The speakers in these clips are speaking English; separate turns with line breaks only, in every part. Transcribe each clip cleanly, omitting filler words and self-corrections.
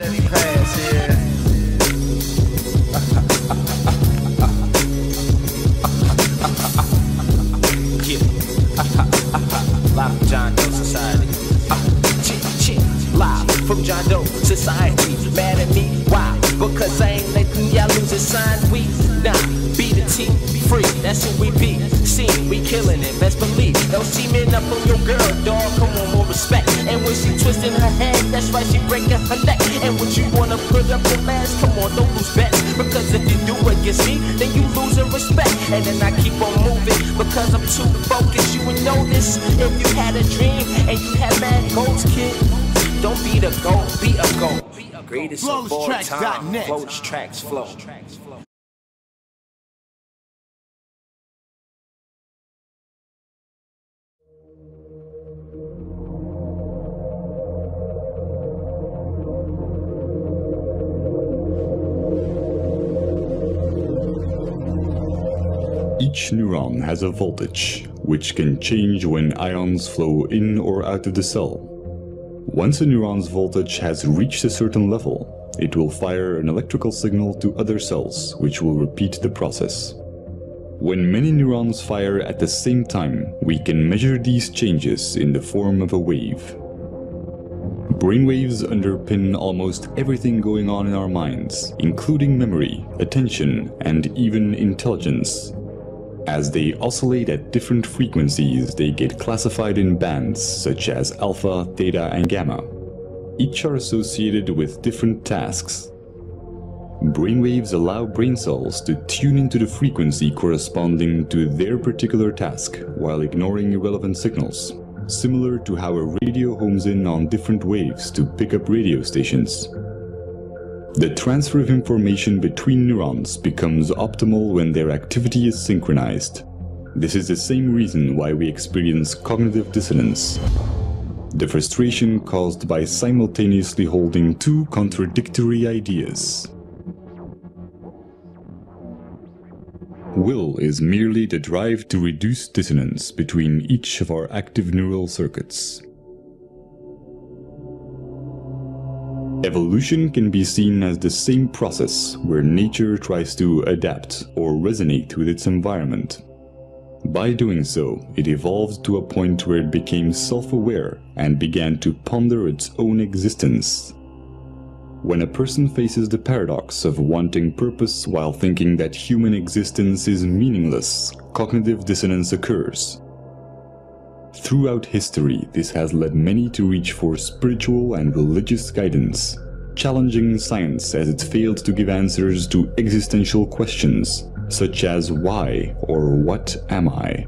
Steady pass here. Live from John Doe Society. Live from John Doe Society. Mad at me? Why? Because I ain't letting y'all lose a sign. We not be the team free. That's who we be. Seen, we killing it. Best believe. Don't see me up on your girl, dog. Come on, more respect. And when she twisting her head, that's right, she breaking her neck. And what you wanna put up your last? Come on, don't lose bets. Because if you do against me, then you losing respect. And then I keep on moving because I'm too focused. You would know this if you had a dream and you had mad goals, kid. Don't be the goal, be a goal. Greatest of all time. Flawless Tracks flow.
Each neuron has a voltage, which can change when ions flow in or out of the cell. Once a neuron's voltage has reached a certain level, it will fire an electrical signal to other cells, which will repeat the process. When many neurons fire at the same time, we can measure these changes in the form of a wave. Brainwaves underpin almost everything going on in our minds, including memory, attention, and even intelligence. As they oscillate at different frequencies, they get classified in bands such as alpha, theta, and gamma. Each are associated with different tasks. Brainwaves allow brain cells to tune into the frequency corresponding to their particular task, while ignoring irrelevant signals, similar to how a radio homes in on different waves to pick up radio stations. The transfer of information between neurons becomes optimal when their activity is synchronized. This is the same reason why we experience cognitive dissonance, the frustration caused by simultaneously holding two contradictory ideas. Will is merely the drive to reduce dissonance between each of our active neural circuits. Evolution can be seen as the same process where nature tries to adapt or resonate with its environment. By doing so, it evolved to a point where it became self-aware and began to ponder its own existence. When a person faces the paradox of wanting purpose while thinking that human existence is meaningless, cognitive dissonance occurs. Throughout history, this has led many to reach for spiritual and religious guidance, challenging science as it failed to give answers to existential questions, such as why or what am I?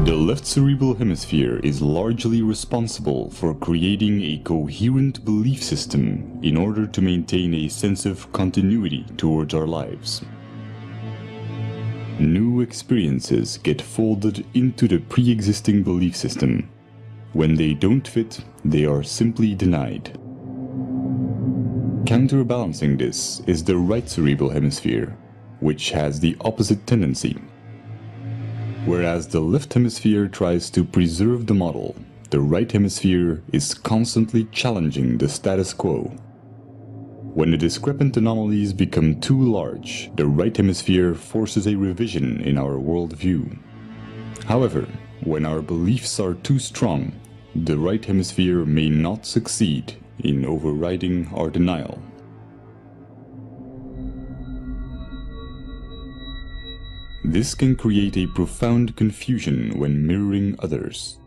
The left cerebral hemisphere is largely responsible for creating a coherent belief system in order to maintain a sense of continuity towards our lives. New experiences get folded into the pre-existing belief system. When they don't fit, they are simply denied. Counterbalancing this is the right cerebral hemisphere, which has the opposite tendency. Whereas the left hemisphere tries to preserve the model, the right hemisphere is constantly challenging the status quo. When the discrepant anomalies become too large, the right hemisphere forces a revision in our worldview. However, when our beliefs are too strong, the right hemisphere may not succeed in overriding our denial. This can create a profound confusion when mirroring others.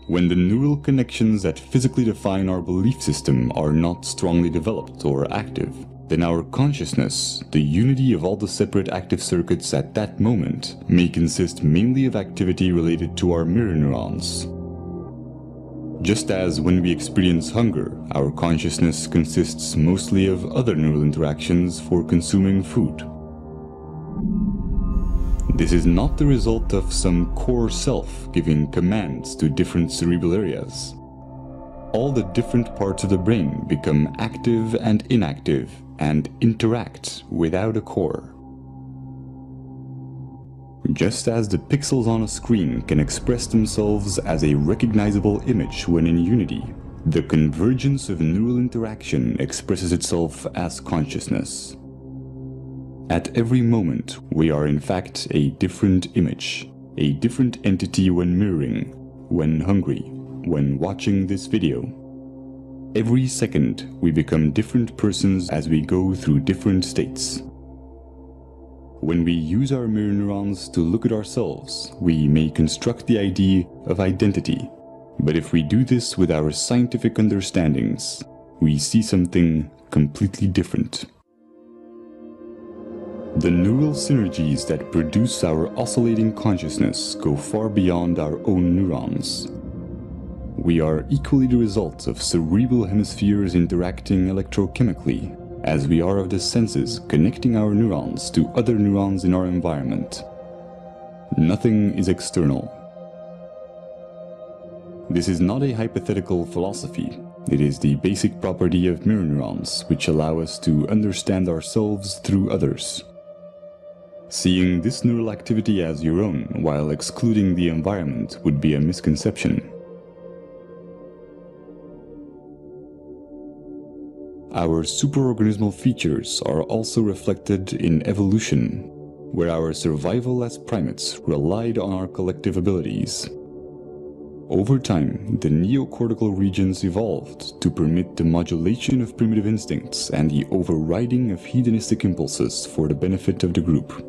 When the neural connections that physically define our belief system are not strongly developed or active, then our consciousness, the unity of all the separate active circuits at that moment, may consist mainly of activity related to our mirror neurons. Just as when we experience hunger, our consciousness consists mostly of other neural interactions for consuming food. This is not the result of some core self giving commands to different cerebral areas. All the different parts of the brain become active and inactive and interact without a core. Just as the pixels on a screen can express themselves as a recognizable image when in unity, the convergence of neural interaction expresses itself as consciousness. At every moment, we are in fact a different image, a different entity when mirroring, when hungry, when watching this video. Every second, we become different persons as we go through different states. When we use our mirror neurons to look at ourselves, we may construct the idea of identity. But if we do this with our scientific understandings, we see something completely different. The neural synergies that produce our oscillating consciousness go far beyond our own neurons. We are equally the result of cerebral hemispheres interacting electrochemically, as we are of the senses connecting our neurons to other neurons in our environment. Nothing is external. This is not a hypothetical philosophy. It is the basic property of mirror neurons, which allow us to understand ourselves through others. Seeing this neural activity as your own while excluding the environment would be a misconception. Our superorganismal features are also reflected in evolution, where our survival as primates relied on our collective abilities. Over time, the neocortical regions evolved to permit the modulation of primitive instincts and the overriding of hedonistic impulses for the benefit of the group.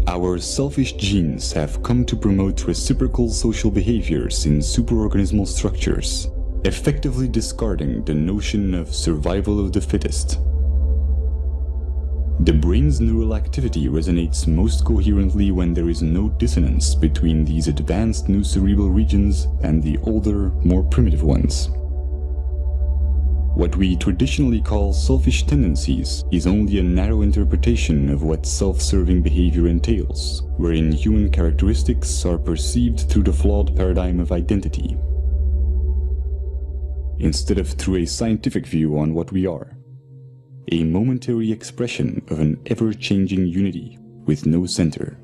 Our selfish genes have come to promote reciprocal social behaviors in superorganismal structures, effectively discarding the notion of survival of the fittest. The brain's neural activity resonates most coherently when there is no dissonance between these advanced new cerebral regions and the older, more primitive ones. What we traditionally call selfish tendencies is only a narrow interpretation of what self-serving behavior entails, wherein human characteristics are perceived through the flawed paradigm of identity, instead of through a scientific view on what we are, a momentary expression of an ever-changing unity with no center.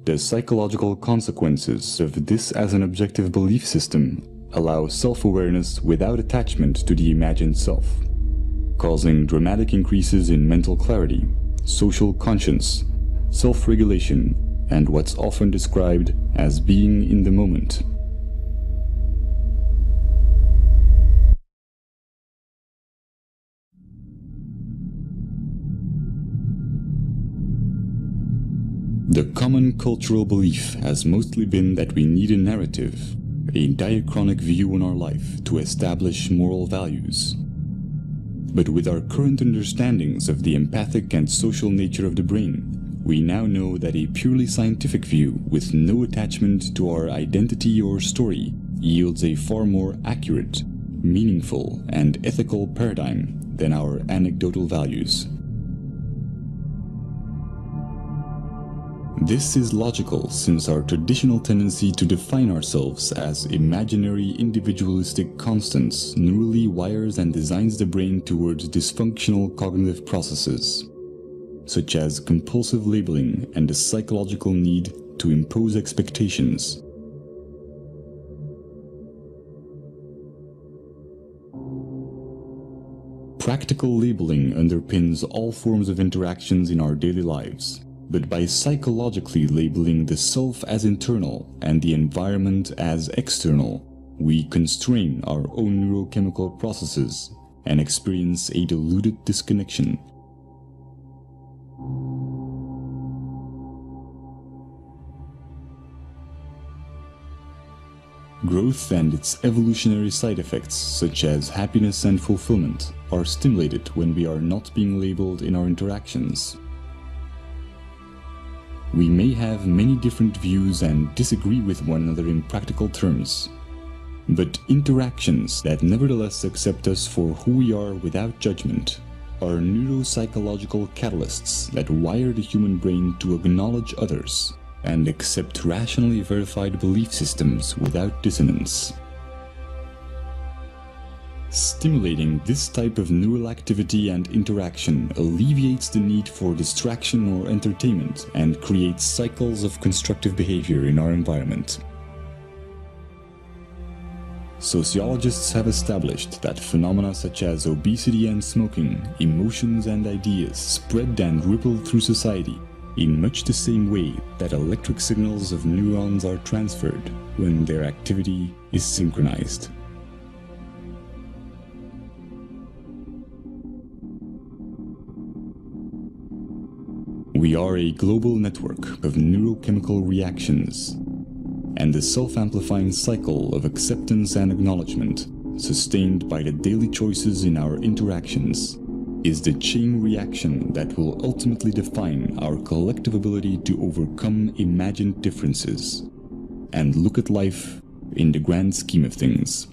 The psychological consequences of this as an objective belief system allow self-awareness without attachment to the imagined self, causing dramatic increases in mental clarity, social conscience, self-regulation, and what's often described as being in the moment. The common cultural belief has mostly been that we need a narrative, a diachronic view on our life to establish moral values. But with our current understandings of the empathic and social nature of the brain, we now know that a purely scientific view with no attachment to our identity or story yields a far more accurate, meaningful, and ethical paradigm than our anecdotal values. This is logical since our traditional tendency to define ourselves as imaginary individualistic constants neurally wires and designs the brain towards dysfunctional cognitive processes, such as compulsive labeling and the psychological need to impose expectations. Practical labeling underpins all forms of interactions in our daily lives. But by psychologically labeling the self as internal and the environment as external, we constrain our own neurochemical processes and experience a diluted disconnection. Growth and its evolutionary side effects, such as happiness and fulfillment, are stimulated when we are not being labeled in our interactions. We may have many different views and disagree with one another in practical terms, but interactions that nevertheless accept us for who we are without judgment are neuropsychological catalysts that wire the human brain to acknowledge others and accept rationally verified belief systems without dissonance. Stimulating this type of neural activity and interaction alleviates the need for distraction or entertainment and creates cycles of constructive behavior in our environment. Sociologists have established that phenomena such as obesity and smoking, emotions and ideas spread and ripple through society in much the same way that electric signals of neurons are transferred when their activity is synchronized. We are a global network of neurochemical reactions, and the self-amplifying cycle of acceptance and acknowledgement, sustained by the daily choices in our interactions, is the chain reaction that will ultimately define our collective ability to overcome imagined differences and look at life in the grand scheme of things.